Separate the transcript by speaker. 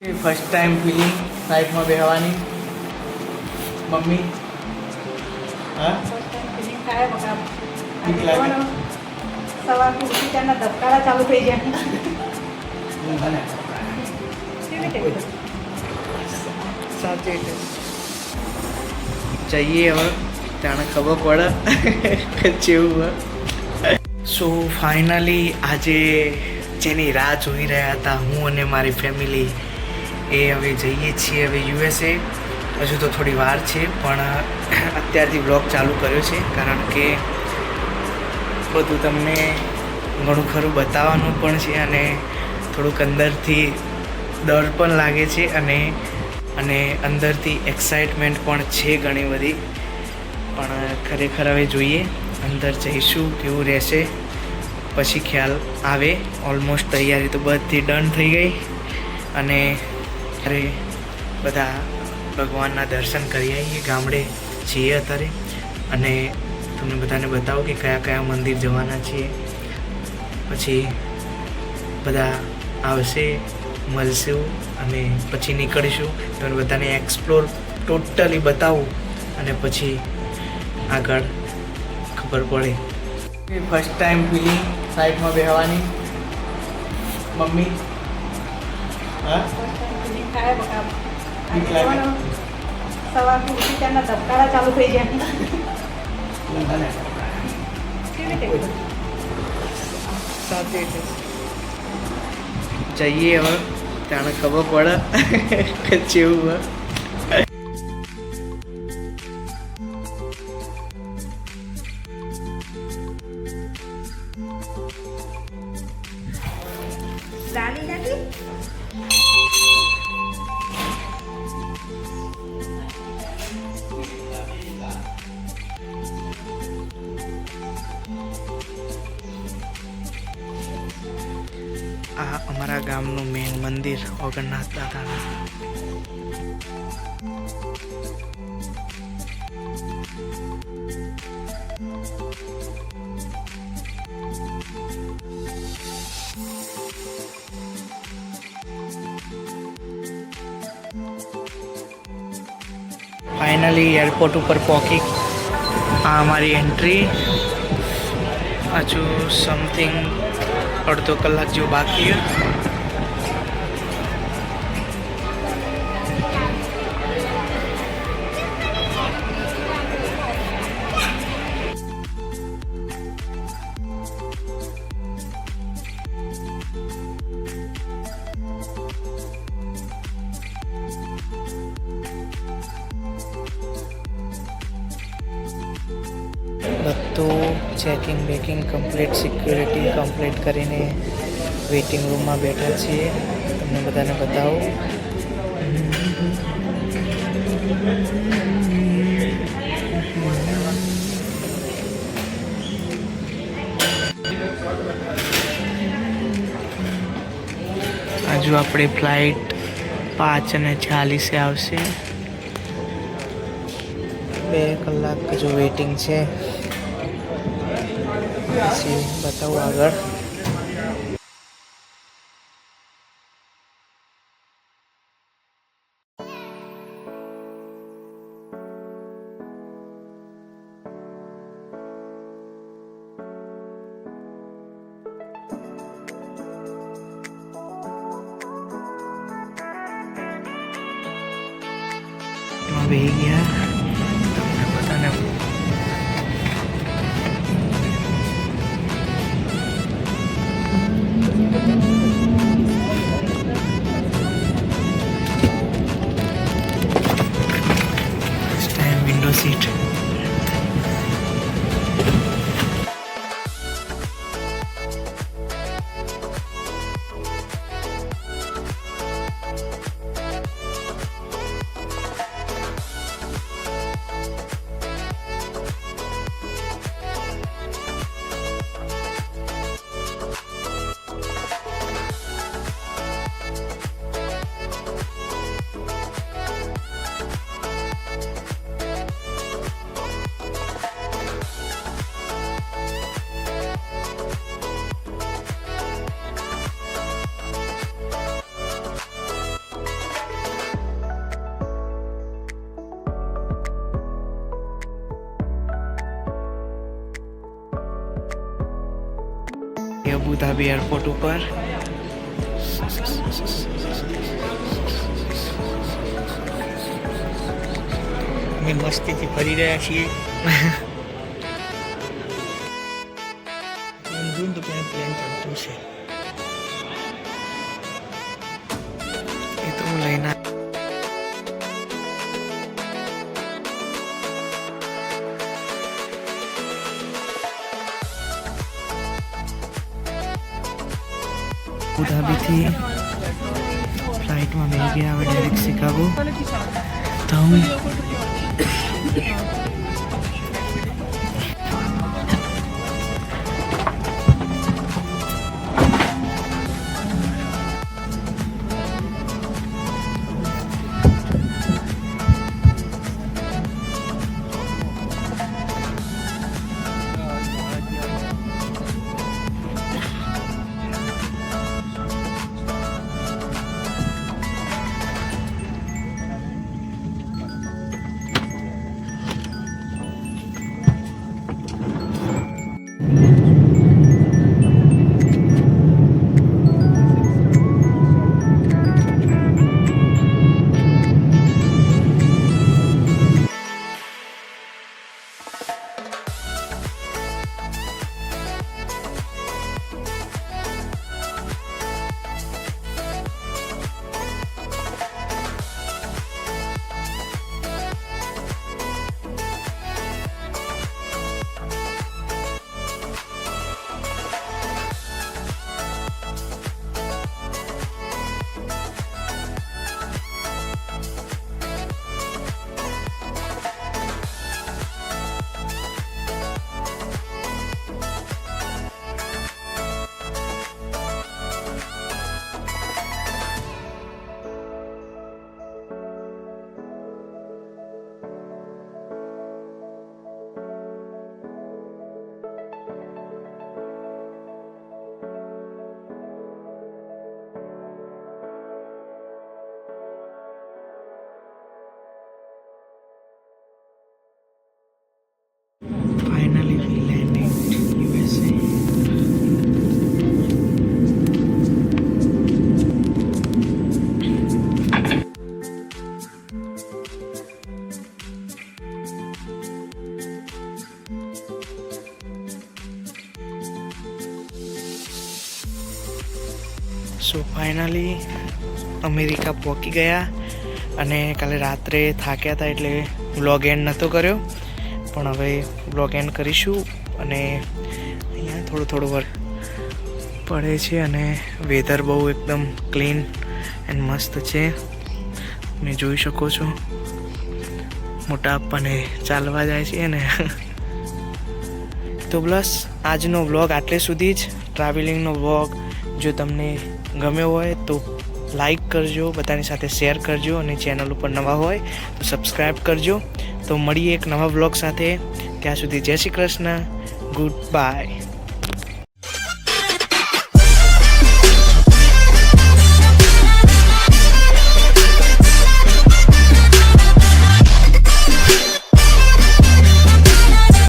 Speaker 1: First time feeling લાઈફમાં બેહવાની mummy હા
Speaker 2: feeling થાય બકા
Speaker 1: બીક લાગે?
Speaker 2: સવારથી ઉઠી ત્યાંના ધબકારા ચાલુ થઈ જાય
Speaker 1: મને
Speaker 2: કેવી રીતે
Speaker 1: સાચી જઈએ હવે ત્યાં ખબર પડે કે જેવું સો ફાઇનલી આજે જેની રાહ જોઈ રહ્યા હતા હું અને મારી ફેમિલી એ હવે જઈએ છીએ હવે યુએસએ. હજુ તો થોડી વાર છે પણ અત્યારથી બ્લોગ ચાલુ કર્યો છે કારણ કે બધું તમને ઘણું ખરું બતાવવાનું પણ છે અને થોડુંક અંદરથી ડર પણ લાગે છે અને અંદરથી એક્સાઇટમેન્ટ પણ છે ઘણી બધી. પણ ખરેખર હવે જોઈએ અંદર જઈશું કેવું રહેશે પછી ખ્યાલ આવે. ઓલમોસ્ટ તૈયારી તો બધી ડન થઈ ગઈ અને અરે બધા ભગવાનના દર્શન કરી આવીએ. ગામડે છીએ અત્યારે અને તમને બધાને બતાવો કે કયા કયા મંદિર જવાના છીએ. પછી બધા આવશે મળશું અને પછી નીકળીશું. તમને બધાને એક્સપ્લોર ટોટલી બતાવું અને પછી આગળ ખબર પડે. ફર્સ્ટ ટાઈમ ફિલિંગ સાઈડમાં બેહવાની મમ્મી હા
Speaker 2: ફિલિંગ થાય બકા
Speaker 1: બીક લાગે?
Speaker 2: સવારથી ઉઠી ત્યાંના ધબકારા ચાલુ થઈ જાય
Speaker 1: મને
Speaker 2: કેવી રીતે
Speaker 1: સાચી જઈએ હવે ત્યાં ખબર પડે કે જેવું
Speaker 2: લાલી નથી
Speaker 1: આ અમારા ગામનું મેઇન મંદિર ઓગણનાથ દાદાનું. ફાઇનલી એરપોર્ટ ઉપર પહોંચી. આ અમારી એન્ટ્રી. હજુ સમથિંગ અડધો કલાક જેવું બાકી છે. બધું checking baking complete, security complete કરીને વેઇટિંગ રૂમમાં બેઠા છીએ. તમને બધાને બતાવું. હજુ આપણી ફ્લાઇટ 5:40 આવશે. 2 કલાક જો વેઇટિંગ છે. પછી બતાવું આગળ. બેહી ગયા તમને બધાને વિન્ડો સીટ. અબુધાબી એરપોર્ટ ઉપર.
Speaker 3: અમે મસ્તીથી ફરી રહ્યા છીએ. જોઈને તો પ્લેન ચડતું છે.
Speaker 1: એ તો હું લઈને અબુધાબીથી ફ્લાઇટમાં બેસી ગયા હવે ડાયરેક્ટ શિકાગો. તો હું finally we landed USA. So finally America પહોંચી ગયા અને કાલે રાત્રે થાક્યા હતા એટલે વ્લોગ એન્ડ નહોતો કર્યો, પણ હવે વ્લોગ એન્ડ કરીશું. અને અહીંયા થોડો વર્ક પડે છે અને વેધર બહુ એકદમ ક્લીન એન્ડ મસ્ત છે. તમે જોઈ શકો છો મોટા પપ્પાને ચાલવા જાય છે ને. તો બસ આજનો વ્લોગ આટલે સુધી જ. ટ્રાવેલિંગનો વ્લોગ જો તમને ગમ્યો હોય તો લાઈક કરજો, બધાની સાથે શેર કરજો અને ચેનલ ઉપર નવા હોય તો સબસ્ક્રાઈબ કરજો. તો મળીએ એક નવા વ્લોગ સાથે. ત્યાં સુધી જય શ્રી કૃષ્ણ, ગુડ બાય.